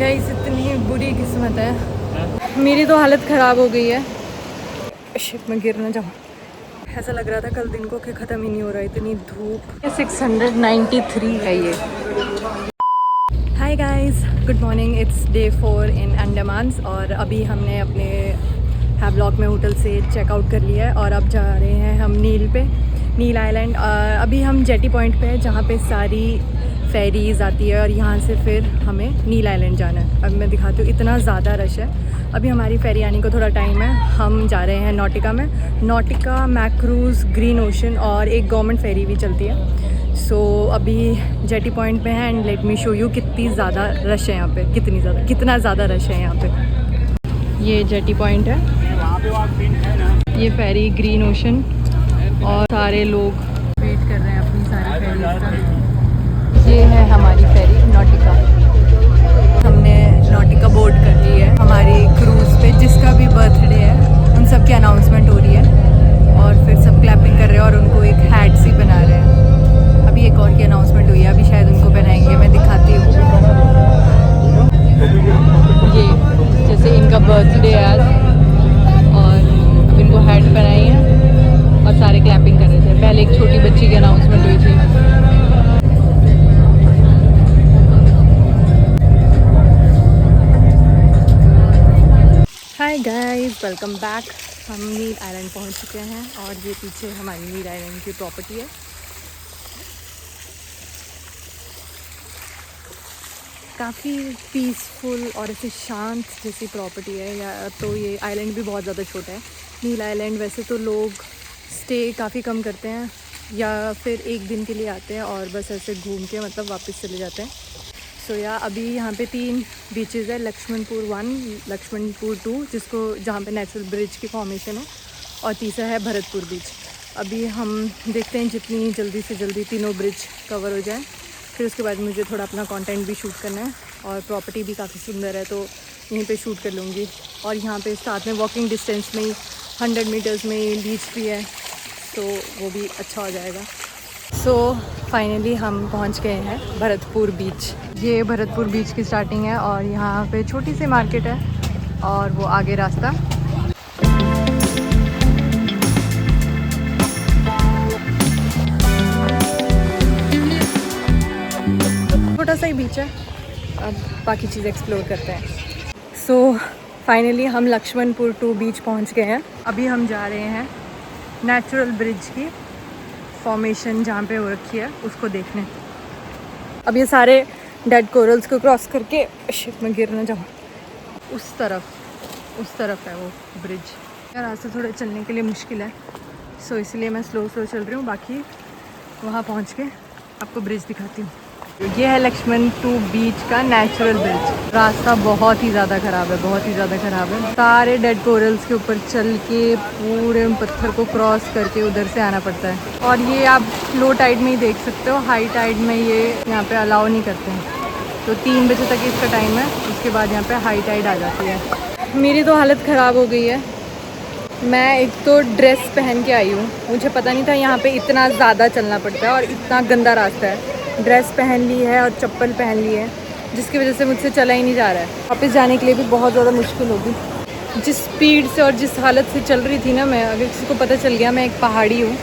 Guys इतनी बुरी किस्मत है, मेरी तो हालत ख़राब हो गई है। शिट, मैं गिर ना जाऊँ। ऐसा लग रहा था कल दिन को कि ख़त्म ही नहीं हो रहा, इतनी धूप। 693 है ये। हाय guys, good morning. It's day 4 इन अंडमान्स और अभी हमने अपने हैवलॉक में होटल से चेकआउट कर लिया है और अब जा रहे हैं हम नील आइलैंड। अभी हम जेटी पॉइंट पे हैं जहाँ पे सारी फेरीज़ आती है और यहाँ से फिर हमें नील आइलैंड जाना है। अब मैं दिखाती हूँ, इतना ज़्यादा रश है। अभी हमारी फेरी आने को थोड़ा टाइम है। हम जा रहे हैं नॉटिका में। नॉटिका, मैक्रूज़, ग्रीन ओशन और एक गवर्नमेंट फेरी भी चलती है। सो अभी जेटी पॉइंट पे हैं and let me show you कितनी ज़्यादा रश है यहाँ पे, कितना ज़्यादा रश है यहाँ पे। ये जेटी पॉइंट है, ये फेरी ग्रीन ओशन और सारे लोग वेट कर रहे हैं अपनी सारी फेरीज का। ये है हमारी फेरी नॉटिका। हमने नॉटिका बोर्ड कर ली है। हमारी क्रूज़ पे जिसका भी बर्थडे है उन सब की अनाउंसमेंट हो रही है और फिर सब क्लैपिंग कर रहे हैं और उनको एक हैट सी बना रहे हैं। अभी एक और की अनाउंसमेंट हुई है, अभी शायद उनको पहनाएंगे, मैं दिखाती हूँ। ये जैसे इनका बर्थडे है आज और अब इनको हैट पहनाई है और सारे क्लैपिंग कर रहे थे। पहले एक छोटी बच्ची की अनाउंसमेंट हुई थी। Hi guys, welcome back. हम नील आइलैंड पहुंच चुके हैं और ये पीछे हमारी नील आइलैंड की प्रॉपर्टी है। काफ़ी पीसफुल और ऐसे शांत जैसी प्रॉपर्टी है। या तो ये आइलैंड भी बहुत ज़्यादा छोटा है नील आइलैंड। वैसे तो लोग स्टे काफ़ी कम करते हैं या फिर एक दिन के लिए आते हैं और बस ऐसे घूम के मतलब वापस चले जाते हैं। सो या अभी यहाँ पे 3 बीचेज़ है, लक्ष्मणपुर 1, लक्ष्मणपुर 2 जिसको जहाँ पे नेचुरल ब्रिज की फॉर्मेशन है, और तीसरा है भरतपुर बीच। अभी हम देखते हैं जितनी जल्दी से जल्दी तीनों ब्रिज कवर हो जाए, फिर उसके बाद मुझे थोड़ा अपना कंटेंट भी शूट करना है और प्रॉपर्टी भी काफ़ी सुंदर है तो यहीं पे शूट कर लूँगी। और यहाँ पे साथ में वॉकिंग डिस्टेंस में ही 100 मीटर्स में ही बीच भी है तो वो भी अच्छा हो जाएगा। सो फाइनली हम पहुंच गए हैं भरतपुर बीच। ये भरतपुर बीच की स्टार्टिंग है और यहाँ पे छोटी सी मार्केट है और वो आगे रास्ता। छोटा सा ही बीच है, अब बाकी चीज़ एक्सप्लोर करते हैं। सो फाइनली हम लक्ष्मणपुर 2 बीच पहुँच गए हैं। अभी हम जा रहे हैं नेचुरल ब्रिज की फॉर्मेशन जहाँ पे हो रखी है उसको देखने। अब ये सारे डेड कोरल्स को क्रॉस करके शिप में गिर ना जाऊँ। उस तरफ है वो ब्रिज। यार रास्ते थोड़े चलने के लिए मुश्किल है, सो इसलिए मैं स्लो चल रही हूँ। बाकी वहाँ पहुँच के आपको ब्रिज दिखाती हूँ। ये है लक्ष्मणपुर बीच का नेचुरल ब्रिज। रास्ता बहुत ही ज़्यादा ख़राब है, बहुत ही ज़्यादा ख़राब है। सारे डेड कोरल्स के ऊपर चल के पूरे पत्थर को क्रॉस करके उधर से आना पड़ता है। और ये आप लो टाइड में ही देख सकते हो, हाई टाइड में ये यहाँ पे अलाउ नहीं करते हैं। तो 3 बजे तक इसका टाइम है, उसके बाद यहाँ पे हाई टाइड आ जाती है। मेरी तो हालत ख़राब हो गई है। मैं एक तो ड्रेस पहन के आई हूँ, मुझे पता नहीं था यहाँ पे इतना ज़्यादा चलना पड़ता है और इतना गंदा रास्ता है। ड्रेस पहन ली है और चप्पल पहन ली है जिसकी वजह से मुझसे चला ही नहीं जा रहा है। वापस जाने के लिए भी बहुत ज़्यादा मुश्किल होगी। जिस स्पीड से और जिस हालत से चल रही थी ना मैं, अगर किसी को पता चल गया मैं एक पहाड़ी हूँ,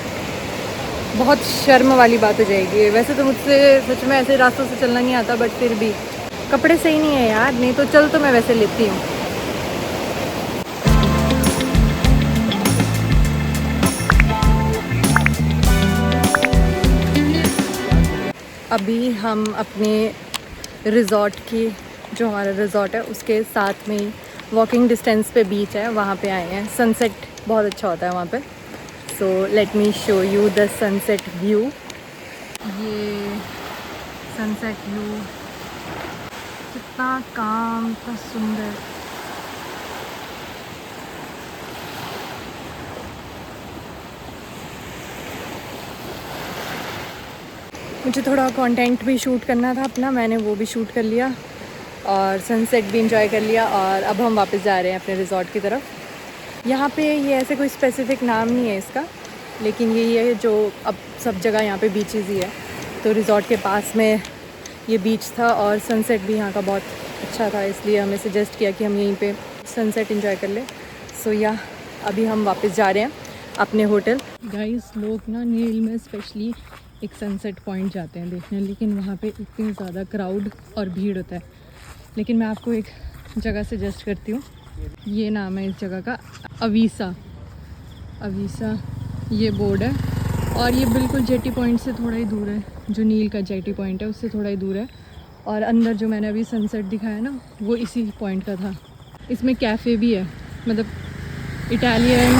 बहुत शर्म वाली बात हो जाएगी। वैसे तो मुझसे सच में ऐसे रास्तों से चलना नहीं आता, बट फिर भी कपड़े सही नहीं है यार, नहीं तो चल तो मैं वैसे लेती हूँ। अभी हम अपने रिज़ॉर्ट की, जो हमारा रिज़ॉर्ट है उसके साथ में ही वॉकिंग डिस्टेंस पे बीच है, वहाँ पे आए हैं। सनसेट बहुत अच्छा होता है वहाँ पे। So let me show you the sunset view. ये सनसेट व्यू कितना काम, कितना सुंदर। मुझे थोड़ा कंटेंट भी शूट करना था अपना, मैंने वो भी शूट कर लिया और सनसेट भी इंजॉय कर लिया। और अब हम वापस जा रहे हैं अपने रिज़ॉर्ट की तरफ। यहाँ पे ये ऐसे कोई स्पेसिफ़िक नाम नहीं है इसका, लेकिन यही है जो अब सब जगह यहाँ पे बीचेज़ ही है। तो रिज़ॉर्ट के पास में ये बीच था और सनसेट भी यहाँ का बहुत अच्छा था, इसलिए हमें सजेस्ट किया कि हम यहीं पे सनसेट एंजॉय कर लें। सो या अभी हम वापस जा रहे हैं अपने होटल। गाइस, लोग ना नील में स्पेशली एक सनसेट पॉइंट जाते हैं देखने, लेकिन वहाँ पे इतनी ज़्यादा क्राउड और भीड़ होता है। लेकिन मैं आपको एक जगह सजेस्ट करती हूँ, ये नाम है इस जगह का, अवीसा। अवीसा ये बोर्ड है, और ये बिल्कुल जेटी पॉइंट से थोड़ा ही दूर है, जो नील का जेटी पॉइंट है उससे थोड़ा ही दूर है। और अंदर जो मैंने अभी सनसेट दिखाया ना, वो इसी पॉइंट का था। इसमें कैफ़े भी है, मतलब इटालियन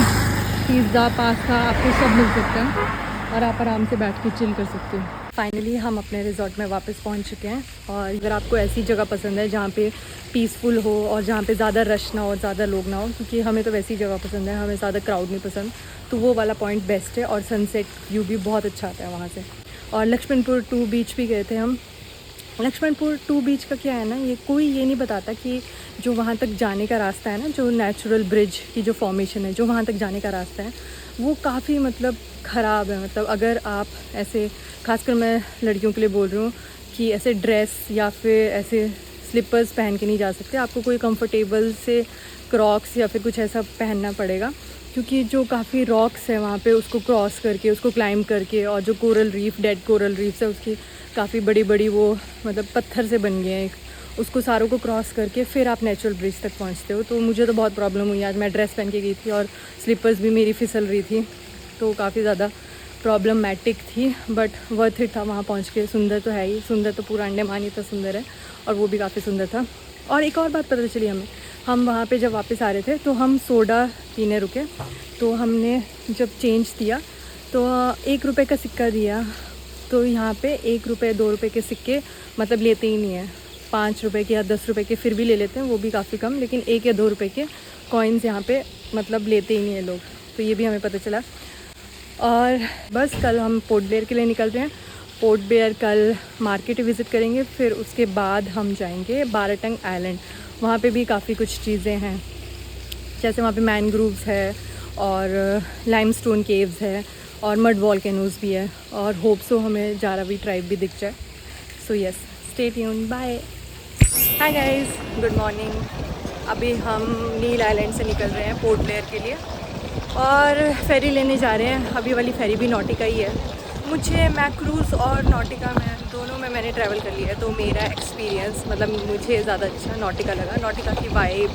पिज़्ज़ा पास्ता आपको सब मिल सकता है, और आप आराम से बैठ के चिल कर सकते हो। फाइनली हम अपने रिजॉर्ट में वापस पहुंच चुके हैं। और अगर आपको ऐसी जगह पसंद है जहाँ पे पीसफुल हो और जहाँ पे ज़्यादा रश ना हो, ज़्यादा लोग ना हो, क्योंकि हमें तो वैसी जगह पसंद है, हमें ज़्यादा क्राउड नहीं पसंद, तो वो वाला पॉइंट बेस्ट है। और सनसेट व्यू भी बहुत अच्छा आता है वहाँ से। और लक्ष्मणपुर 2 बीच भी गए थे हम। लक्ष्मणपुर 2 बीच का क्या है ना, ये कोई ये नहीं बताता कि जो वहाँ तक जाने का रास्ता है ना, जो नेचुरल ब्रिज की जो फॉर्मेशन है, जो वहाँ तक जाने का रास्ता है, वो काफ़ी मतलब ख़राब है। मतलब अगर आप ऐसे, खासकर मैं लड़कियों के लिए बोल रही हूँ, कि ऐसे ड्रेस या फिर ऐसे स्लीपर्स पहन के नहीं जा सकते, आपको कोई कंफर्टेबल से क्रॉक्स या फिर कुछ ऐसा पहनना पड़ेगा, क्योंकि जो काफ़ी रॉक्स है वहाँ पे, उसको क्रॉस करके, उसको क्लाइंब करके, और जो coral reef, dead coral reefs है, उसकी काफ़ी बड़ी बड़ी वो मतलब पत्थर से बन गए हैं एक, उसको सारों को क्रॉस करके फिर आप नेचुरल ब्रिज तक पहुँचते हो। तो मुझे तो बहुत प्रॉब्लम हुई आज, मैं ड्रेस पहन के गई थी और स्लीपर्स भी मेरी फिसल रही थी, तो काफ़ी ज़्यादा प्रॉब्लमेटिक थी, बट वर्थ इट था वहाँ पहुँच के। सुंदर तो है ही, सुंदर तो पूरा अंडमान ही था सुंदर है, और वो भी काफ़ी सुंदर था। और एक और बात पता चली हमें, हम वहाँ पे जब वापस आ रहे थे तो हम सोडा पीने रुके, तो हमने जब चेंज दिया तो 1 रुपये का सिक्का दिया, तो यहाँ पे 1 रुपये 2 रुपये के सिक्के मतलब लेते ही नहीं है। 5 रुपये के या 10 रुपये के फिर भी ले लेते हैं, वो भी काफ़ी कम, लेकिन 1 या 2 रुपये के कॉइन्स यहाँ पे मतलब लेते ही नहीं है लोग, तो ये भी हमें पता चला। और बस कल हम पोर्ट ब्लेयर के लिए निकल रहे हैं। पोर्ट ब्लेयर कल मार्केट विज़िट करेंगे, फिर उसके बाद हम जाएंगे बाराटंग आइलैंड। वहाँ पे भी काफ़ी कुछ चीज़ें हैं, जैसे वहाँ पे मैनग्रूव्स है और लाइमस्टोन केव्स है और मड वॉल्केनोज भी है, और होप सो हमें जारावी ट्राइब भी दिख जाए। So yes, stay tuned, bye. Hi guys, good morning. अभी हम नील आइलैंड से निकल रहे हैं पोर्ट ब्लेयर के लिए, और फेरी लेने जा रहे हैं। अभी वाली फेरी भी नॉटिका ही है। मुझे मैक्रूज़ और नॉटिका में दोनों में मैंने ट्रैवल कर लिया है, तो मेरा एक्सपीरियंस मतलब मुझे ज़्यादा अच्छा नॉटिका लगा। नॉटिका की वाइब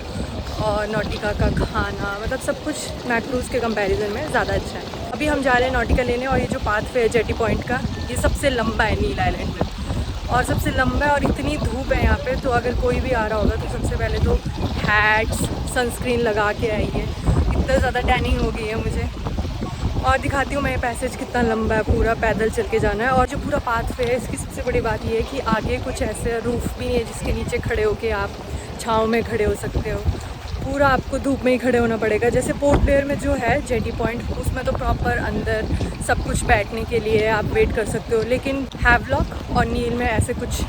और नॉटिका का खाना, मतलब सब कुछ मैक्रूज़ के कंपैरिजन में ज़्यादा अच्छा है। अभी हम जा रहे हैं नॉटिका लेने, और ये जो पाथ है जेटी पॉइंट का, ये सबसे लंबा है नील आइलैंड में, और सबसे लंबा है, और इतनी धूप है यहाँ पे, तो अगर कोई भी आ रहा होगा तो सबसे पहले तो हैट्स, सनस्क्रीन लगा के आइए। इतना ज़्यादा टैनिंग हो गई है मुझे। और दिखाती हूँ मैं, पैसेज कितना लंबा है, पूरा पैदल चल के जाना है। और जो पूरा पाथ वे है, इसकी सबसे बड़ी बात ये है कि आगे कुछ ऐसे रूफ भी नहीं है जिसके नीचे खड़े होके आप छाँव में खड़े हो सकते हो, पूरा आपको धूप में ही खड़े होना पड़ेगा। जैसे पोर्ट ब्लेयर में जो है जेटी पॉइंट, उसमें तो प्रॉपर अंदर सब कुछ बैठने के लिए आप वेट कर सकते हो, लेकिन हैवलॉक और नील में ऐसे कुछ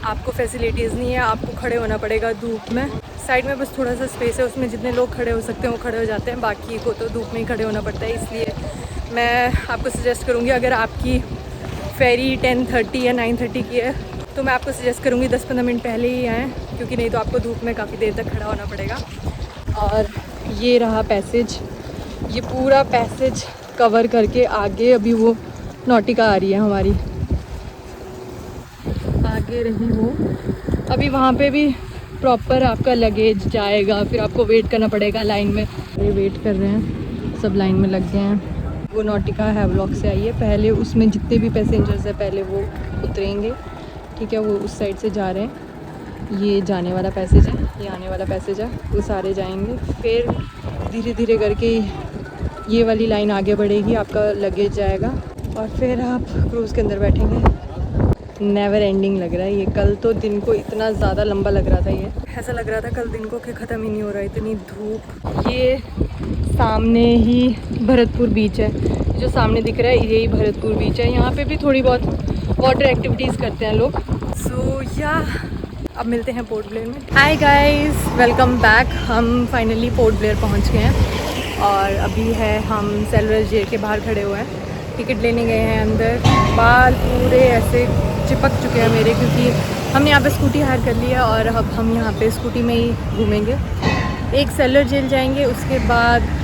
आपको फैसिलिटीज़ नहीं है, आपको खड़े होना पड़ेगा धूप में। साइड में बस थोड़ा सा स्पेस है, उसमें जितने लोग खड़े हो सकते हैं वो खड़े हो जाते हैं, बाकी को तो धूप में ही खड़े होना पड़ता है। इसलिए मैं आपको सजेस्ट करूँगी, अगर आपकी फेरी 10:30 या 9:30 की है, तो मैं आपको सजेस्ट करूँगी 10-15 मिनट पहले ही आएँ, क्योंकि नहीं तो आपको धूप में काफ़ी देर तक खड़ा होना पड़ेगा। और ये रहा पैसेज, ये पूरा पैसेज कवर करके आगे अभी वो नॉटिका आ रही है हमारी, आगे रही वो। अभी वहाँ पे भी प्रॉपर आपका लगेज जाएगा, फिर आपको वेट करना पड़ेगा लाइन में। ये वेट कर रहे हैं, सब लाइन में लग गए हैं। वो नॉटिका हैवलॉक से आई है, पहले उसमें जितने भी पैसेंजर्स हैं पहले वो उतरेंगे, ठीक है, वो उस साइड से जा रहे हैं। ये जाने वाला पैसेज है, ये आने वाला पैसेज है, वो सारे जाएंगे। फिर धीरे धीरे करके ये वाली लाइन आगे बढ़ेगी, आपका लगेज जाएगा, और फिर आप क्रूज़ के अंदर बैठेंगे। नेवर एंडिंग लग रहा है ये। कल तो दिन को इतना ज़्यादा लंबा लग रहा था, ये ऐसा लग रहा था कल दिन को कि ख़त्म ही नहीं हो रहा, इतनी धूप। ये सामने ही भरतपुर बीच है, जो सामने दिख रहा है यही भरतपुर बीच है। यहाँ पे भी थोड़ी बहुत वाटर एक्टिविटीज़ करते हैं लोग। सो या अब मिलते हैं पोर्ट ब्लेयर में। Hi guys, welcome back. हम फाइनली पोर्ट ब्लेयर पहुँच गए हैं, और अभी है हम सेल्वेज जे के बाहर खड़े हुए हैं, टिकट लेने गए हैं अंदर। बाल पूरे ऐसे चिपक चुके हैं मेरे, क्योंकि हम यहाँ पे स्कूटी हायर कर लिया और अब हम यहाँ पे स्कूटी में ही घूमेंगे। एक सेलर जेल जाएंगे, उसके बाद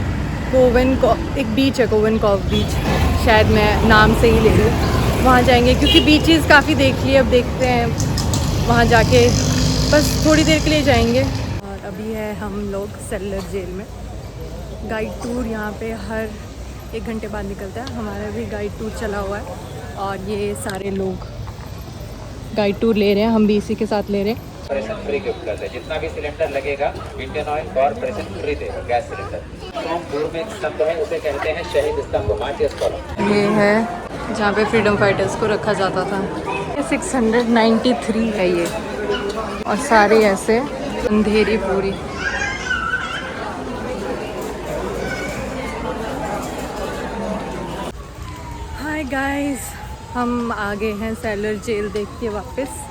एक बीच है कोवन कॉव बीच, शायद मैं नाम से ही ले लूँ, वहाँ जाएंगे क्योंकि बीचेस काफ़ी देख लिए। अब देखते हैं वहाँ जाके, बस थोड़ी देर के लिए जाएंगे। और अभी है हम लोग सेलर जेल में। गाइड टूर यहाँ पे हर 1 घंटे बाद निकलता है, हमारा भी गाइड टूर चला हुआ है और ये सारे लोग गाइड टूर ले रहे हैं, हम भी इसी के साथ ले रहे हैं। प्रेशर फ्री गिफ्ट करते हैं, जितना भी सिलेंडर लगेगा Indian oil for pressure free देगा गैस सिलेंडर। तो दूर में एक स्तंभ है, उसे कहते हैं शहीद स्तंभ, मार्टियर्स कॉलम। ये है जहाँ पे फ्रीडम फाइटर्स को रखा जाता था। ये 693 है ये, और सारे ऐसे अंधेरी पूरी। हाय गाइस, हम आ गए हैं सेलर जेल देख के वापस।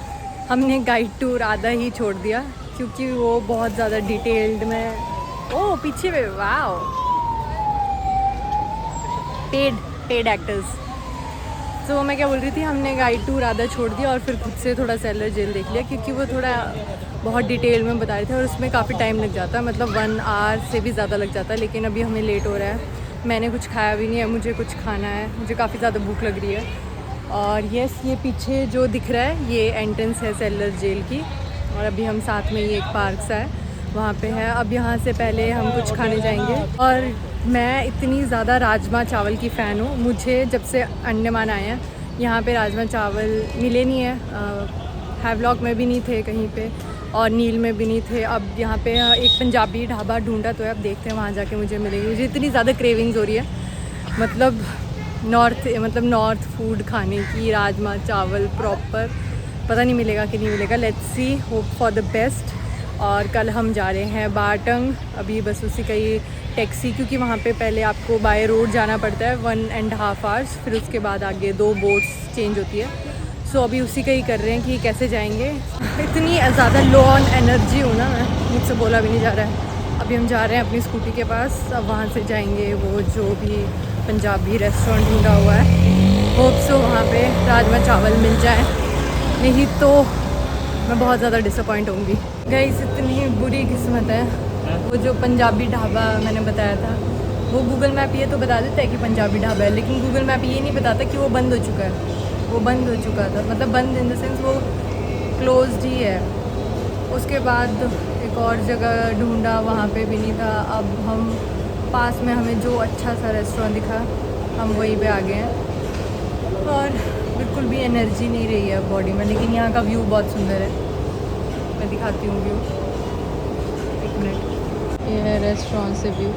हमने गाइड टूर आधा ही छोड़ दिया क्योंकि वो बहुत ज़्यादा डिटेल्ड में, ओह पीछे में वाओ, पेड एक्टर्स। तो मैं क्या बोल रही थी, हमने गाइड टूर आधा छोड़ दिया और फिर खुद से थोड़ा सेलर जेल देख लिया क्योंकि वो थोड़ा बहुत डिटेल में बता रहे थे और उसमें काफ़ी टाइम लग जाता है, मतलब 1 आवर से भी ज़्यादा लग जाता है। लेकिन अभी हमें लेट हो रहा है, मैंने कुछ खाया भी नहीं है, मुझे कुछ खाना है, मुझे काफ़ी ज़्यादा भूख लग रही है। और यस, ये पीछे जो दिख रहा है ये एंट्रेंस है सेलर जेल की, और अभी हम साथ में ही एक पार्क सा है वहाँ पे है। अब यहाँ से पहले हम कुछ खाने जाएंगे। और मैं इतनी ज़्यादा राजमा चावल की फ़ैन हूँ, मुझे जब से अंडमान आए हैं यहाँ पे राजमा चावल मिले नहीं है, हैवलॉक में भी नहीं थे कहीं पे और नील में भी नहीं थे। अब यहाँ पे एक पंजाबी ढाबा ढूंढा तो है, अब देखते हैं वहाँ जाके मुझे मिलेगी। मुझे इतनी ज़्यादा क्रेविंग्स हो रही है, मतलब नॉर्थ फूड खाने की, राजमा चावल प्रॉपर, पता नहीं मिलेगा कि नहीं मिलेगा। Let's see, hope for the best. और कल हम जा रहे हैं बाटंग, अभी बस उसी का ही टैक्सी, क्योंकि वहाँ पे पहले आपको बाय रोड जाना पड़ता है 1.5 आवर्स, फिर उसके बाद आगे 2 बोट्स चेंज होती है। सो अभी उसी का ही कर रहे हैं कि कैसे जाएंगे। इतनी ज़्यादा लो ऑन एनर्जी हूँ ना मैं, मुझसे बोला भी नहीं जा रहा है। अभी हम जा रहे हैं अपनी स्कूटी के पास, अब वहाँ से जाएंगे वो जो भी पंजाबी रेस्टोरेंट ढूंढा हुआ है। होप सो वहाँ पे राजमा चावल मिल जाए, नहीं तो मैं बहुत ज़्यादा डिसअपॉइंट होंगी। गाइस, इतनी बुरी किस्मत है, वो जो पंजाबी ढाबा मैंने बताया था वो गूगल मैप ये तो बता देता है कि पंजाबी ढाबा है, लेकिन गूगल मैप ये नहीं बताता कि वो बंद हो चुका है। वो बंद हो चुका था, मतलब बंद इन द सेंस वो क्लोज्ड ही है। उसके बाद एक और जगह ढूंढा, वहाँ पे भी नहीं था। अब हम पास में हमें जो अच्छा सा रेस्टोरेंट दिखा, हम वहीं पे आ गए हैं। और बिल्कुल भी एनर्जी नहीं रही है बॉडी में, लेकिन यहाँ का व्यू बहुत सुंदर है, मैं दिखाती हूँ व्यू, 1 मिनट। ये है रेस्टोरेंट से व्यू।